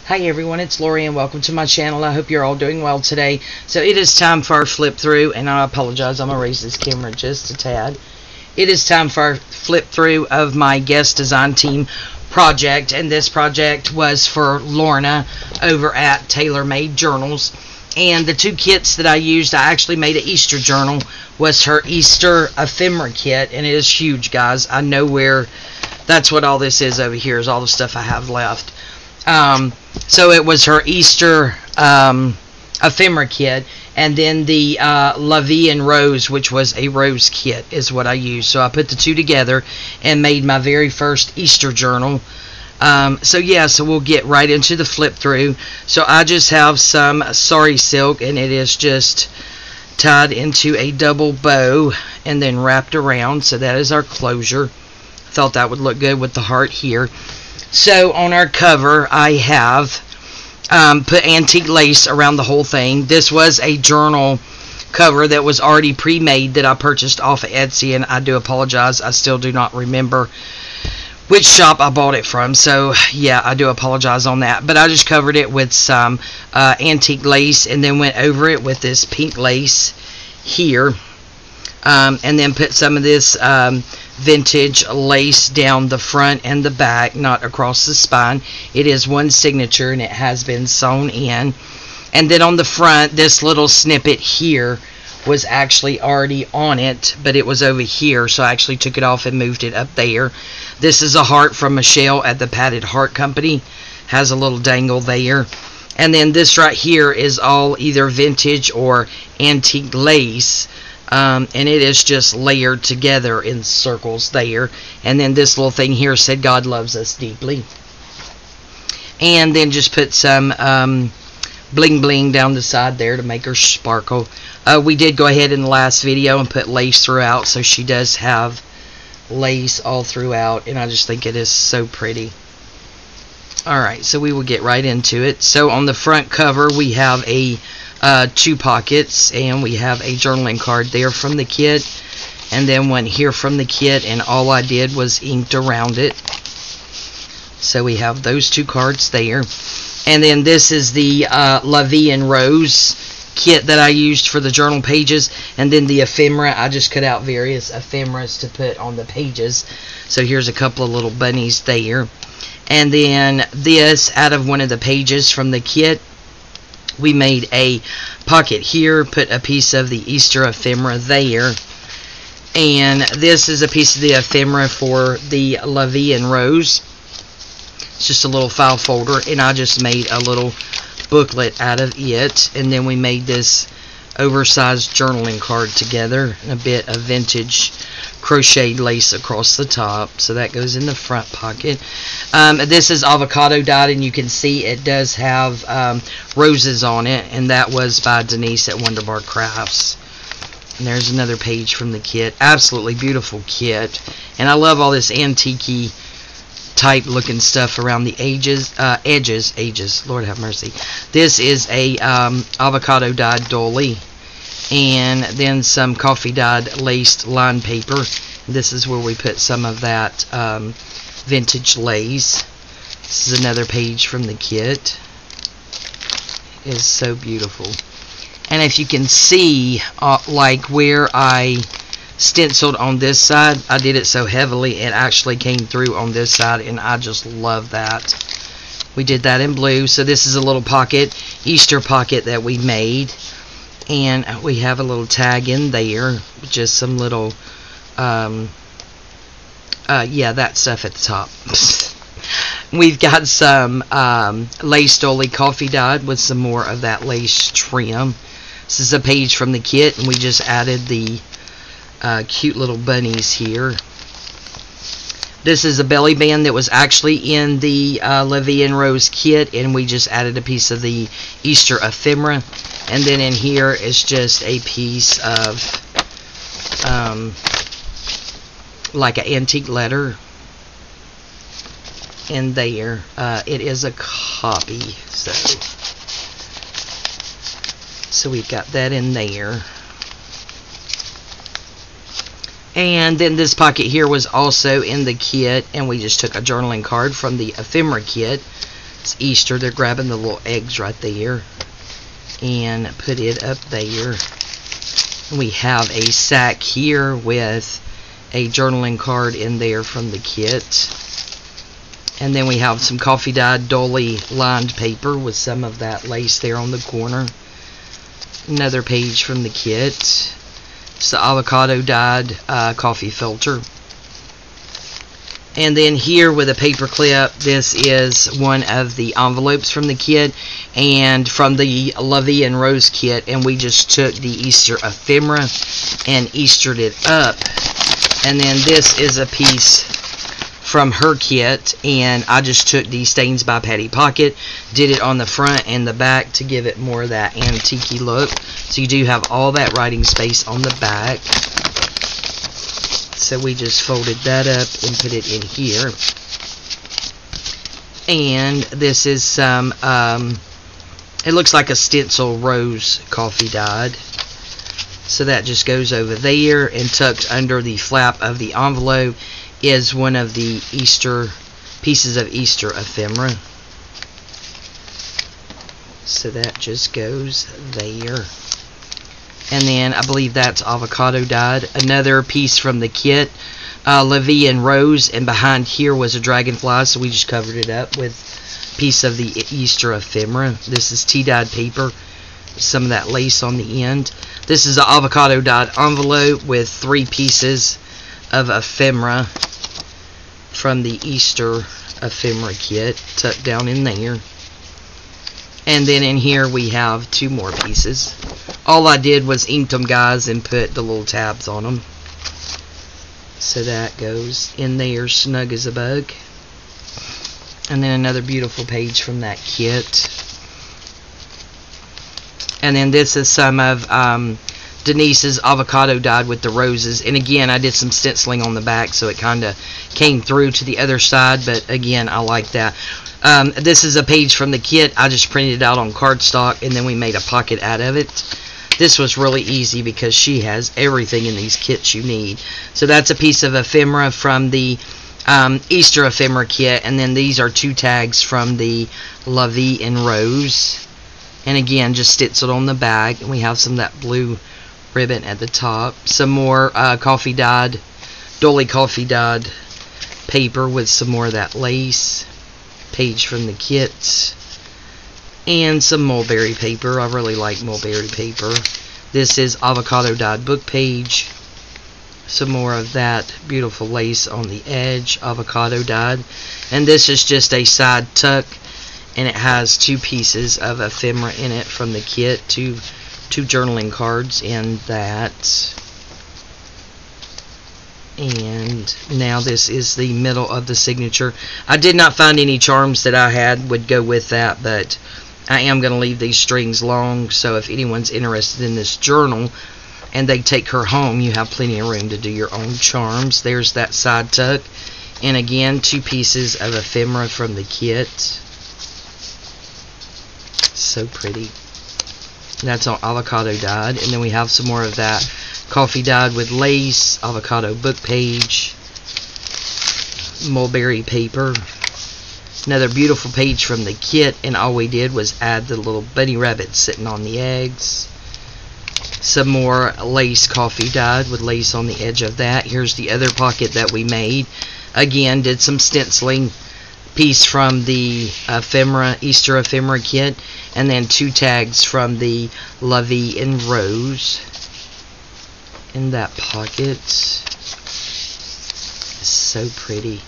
Hi everyone, it's Lorie and welcome to my channel. I hope you're all doing well today. So it is time for our flip through, and I apologize, I'm going to raise this camera just a tad. It is time for our flip through of my guest design team project, and this project was for Lorna over at Tailor Made Journals. And the two kits that I used, I actually made an Easter journal, was her Easter ephemera kit, and it is huge, guys. I know where, that's what all this is over here, is all the stuff I have left. So it was her Easter ephemera kit, and then the Lorie and Rose, which was a rose kit, is what I used. So I put the two together and made my very first Easter journal. So we'll get right into the flip through. So I just have some sari silk, and it is just tied into a double bow and then wrapped around. So that is our closure. Thought that would look good with the heart here. So on our cover, I have put antique lace around the whole thing. This was a journal cover that was already pre-made that I purchased off of Etsy, and I do apologize, I still do not remember which shop I bought it from. So yeah, I do apologize on that. But I just covered it with some antique lace, and then went over it with this pink lace here, and then put some of this vintage lace down the front and the back, not across the spine. It is one signature, and it has been sewn in. And then on the front, this little snippet here was actually already on it, but it was over here, so I actually took it off and moved it up there. This is a heart from Michelle at the Padded Heart Company. Has a little dangle there. And then this right here is all either vintage or antique lace. And it is just layered together in circles there. And then this little thing here said, "God loves us deeply." And then just put some bling bling down the side there to make her sparkle. We did go ahead in the last video and put lace throughout, so she does have lace all throughout, and I just think it is so pretty. Alright, so we will get right into it. So on the front cover, we have a two pockets, and we have a journaling card there from the kit, and then one here from the kit, and all I did was inked around it. So we have those two cards there. And then this is the Lorie and Rose kit that I used for the journal pages, and then the ephemera, I just cut out various ephemeras to put on the pages. So here's a couple of little bunnies there. And then this, out of one of the pages from the kit, we made a pocket here, put a piece of the Easter ephemera there, and this is a piece of the ephemera for the Lorie and Rose. It's just a little file folder, and I just made a little booklet out of it. And then we made this oversized journaling card together, and a bit of vintage crocheted lace across the top, so that goes in the front pocket. This is avocado dyed, and you can see it does have roses on it, and that was by Denise at Wonderbar Crafts. And there's another page from the kit. Absolutely beautiful kit, and I love all this antique-y type looking stuff around the edges, Lord have mercy. This is a avocado dyed dolly, and then some coffee dyed laced line paper. This is where we put some of that vintage lace. This is another page from the kit. It is so beautiful. And if you can see, like where I stenciled on this side, I did it so heavily it actually came through on this side, and I just love that. We did that in blue. So this is a little pocket, Easter pocket that we made, and we have a little tag in there, just some little that stuff at the top. We've got some lace dolly coffee dyed with some more of that lace trim. This is a page from the kit, and we just added the cute little bunnies here. This is a belly band that was actually in the Lorie and Rose kit, and we just added a piece of the Easter ephemera. And then in here is just a piece of like an antique letter in there. It is a copy, so we've got that in there. And then this pocket here was also in the kit, and we just took a journaling card from the ephemera kit It's Easter. They're grabbing the little eggs right there and put it up there. We have a sack here with a journaling card in there from the kit. And then we have some coffee dyed dolly lined paper with some of that lace there on the corner. Another page from the kit. It's the avocado dyed coffee filter. And then here with a paper clip, this is one of the envelopes from the kit and from the Lorie and Rose kit, and we just took the Easter ephemera and Eastered it up. And then this is a piece from her kit, and I just took the Stains by Patty Pocket, did it on the front and the back to give it more of that antique-y look. So you do have all that writing space on the back. So we just folded that up and put it in here. And this is some, it looks like a stencil rose coffee dyed. So that just goes over there, and tucked under the flap of the envelope is one of the Easter pieces of Easter ephemera. So that just goes there. And then I believe that's avocado dyed. Another piece from the kit, Lorie and Rose, and behind here was a dragonfly, so we just covered it up with a piece of the Easter ephemera. This is tea-dyed paper, some of that lace on the end. This is an avocado dyed envelope with 3 pieces of ephemera from the Easter ephemera kit tucked down in there. And then in here we have 2 more pieces. All I did was ink them, guys, and put the little tabs on them. So that goes in there snug as a bug. And then another beautiful page from that kit. And then this is some of Denise's avocado dyed with the roses. And again, I did some stenciling on the back, so it kind of came through to the other side. But again, I like that. This is a page from the kit. I just printed it out on cardstock, and then we made a pocket out of it. This was really easy because she has everything in these kits you need. So that's a piece of ephemera from the Easter ephemera kit, and then these are 2 tags from the Lorie and Rose. And again, just stenciled on the back, and we have some of that blue ribbon at the top. Some more coffee dyed, dolly coffee dyed paper with some more of that lace. Page from the kit. And some mulberry paper. I really like mulberry paper. This is avocado dyed book page. Some more of that beautiful lace on the edge, avocado dyed. And this is just a side tuck, and it has 2 pieces of ephemera in it from the kit, two journaling cards in that. And now this is the middle of the signature. I did not find any charms that I had would go with that, but I am going to leave these strings long, so if anyone's interested in this journal and they take her home, you have plenty of room to do your own charms. There's that side tuck, and again, 2 pieces of ephemera from the kit. So pretty. That's on avocado dyed, and then we have some more of that coffee dyed with lace, avocado book page, mulberry paper. Another beautiful page from the kit, and all we did was add the little bunny rabbit sitting on the eggs. Some more lace coffee dyed with lace on the edge of that. Here's the other pocket that we made. Again, did some stenciling. Piece from the ephemera, Easter ephemera kit, and then 2 tags from the Lorie and Rose in that pocket. So pretty.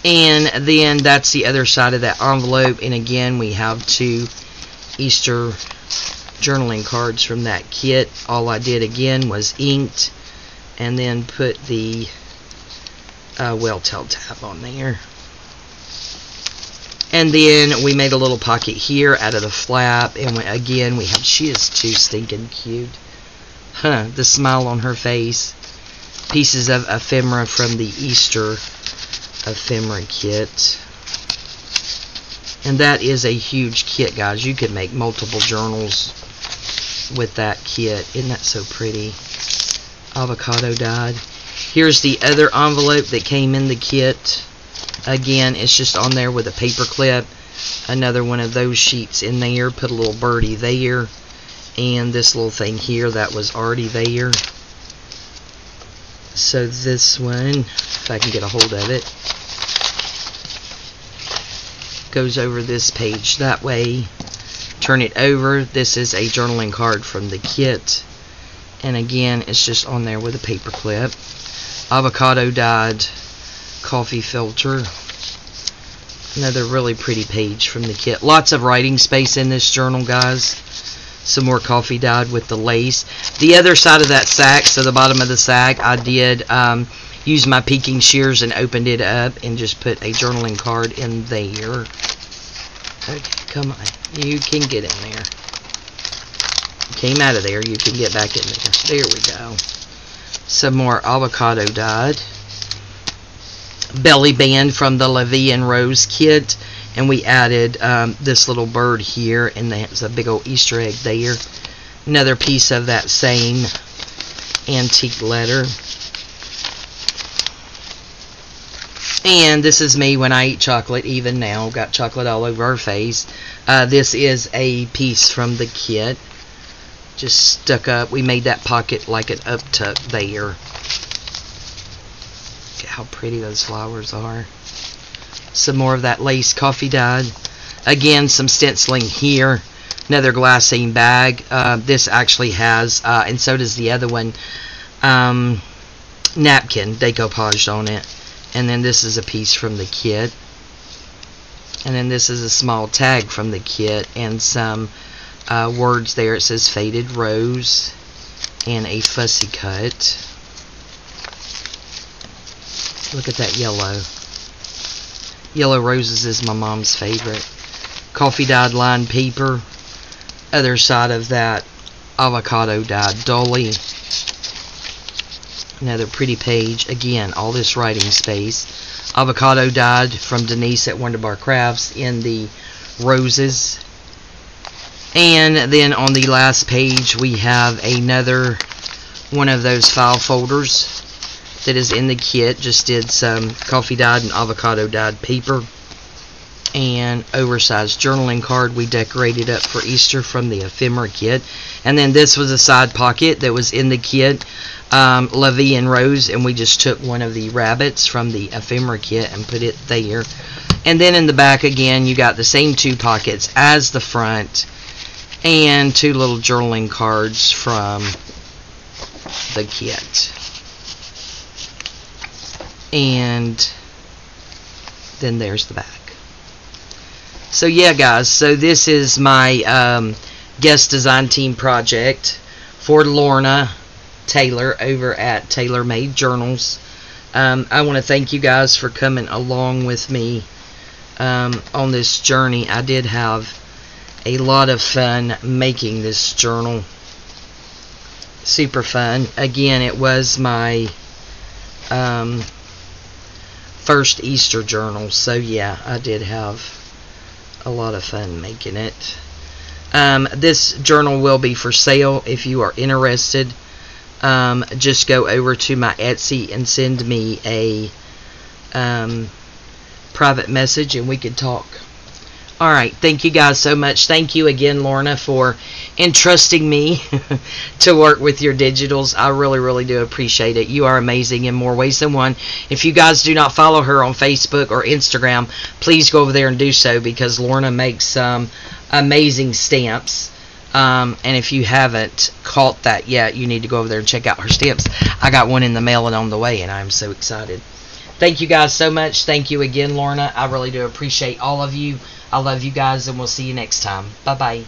And then that's the other side of that envelope, and again we have 2 Easter journaling cards from that kit. All I did again was inked and then put the well-tailed tab on there. And then we made a little pocket here out of the flap, and again we have, she is too stinking cute. Huh, the smile on her face. Pieces of ephemera from the Easter ephemera kit. And that is a huge kit, guys. You could make multiple journals with that kit. Isn't that so pretty? Avocado dyed. Here's the other envelope that came in the kit. Again, it's just on there with a paper clip. another one of those sheets in there, put a little birdie there, and this little thing here that was already there. So this one, if I can get a hold of it, goes over this page that way. Turn it over. This is a journaling card from the kit, and again it's just on there with a paper clip. Avocado dyed coffee filter. Another really pretty page from the kit. Lots of writing space in this journal, guys. Some more coffee dyed with the lace. The other side of that sack, so the bottom of the sack, I did use my peeking shears and opened it up and just put a journaling card in there. Okay, come on. You can get in there. Came out of there. You can get back in there. There we go. Some more avocado dyed. Belly band from the Lorie and Rose kit. And we added this little bird here. And there's a big old Easter egg there. Another piece of that same antique letter. And this is me when I eat chocolate, even now. Got chocolate all over our face. This is a piece from the kit. Just stuck up. We made that pocket like an uptuck there. Look at how pretty those flowers are. Some more of that lace coffee dyed. Again, some stenciling here. Another glassine bag. This actually has, and so does the other one, napkin decoupaged on it. And then this is a piece from the kit. And then this is a small tag from the kit. And some words there. It says Faded Rose. And a fussy cut. Look at that yellow. Yellow roses is my mom's favorite. Coffee dyed lined paper. Other side of that, avocado dyed dolly. Another pretty page. Again, all this writing space. Avocado dyed from Denise at Wonderbar Crafts in the roses. And then on the last page we have another one of those file folders that is in the kit. Just did some coffee dyed and avocado dyed paper. And oversized journaling card we decorated up for Easter from the ephemera kit. And then this was a side pocket that was in the kit, Lorie and Rose, and we just took one of the rabbits from the ephemera kit and put it there. And then in the back again you got the same two pockets as the front, and two little journaling cards from the kit. And then there's the back. So yeah, guys, so this is my guest design team project for Lorna Taylor over at Taylor Made Journals. I want to thank you guys for coming along with me on this journey. I did have a lot of fun making this journal. Super fun. Again, it was my first Easter journal, so yeah, I did have a lot of fun making it. This journal will be for sale. If you are interested, just go over to my Etsy and send me a private message and we can talk. Alright, thank you guys so much. Thank you again, Lorna, for entrusting me to work with your digitals. I really, really do appreciate it. You are amazing in more ways than one. If you guys do not follow her on Facebook or Instagram, please go over there and do so, because Lorna makes some amazing stamps. And if you haven't caught that yet, you need to go over there and check out her stamps. I got one in the mail and on the way, and I'm so excited. Thank you guys so much. Thank you again, Lorna. I really do appreciate all of you. I love you guys, and we'll see you next time. Bye-bye.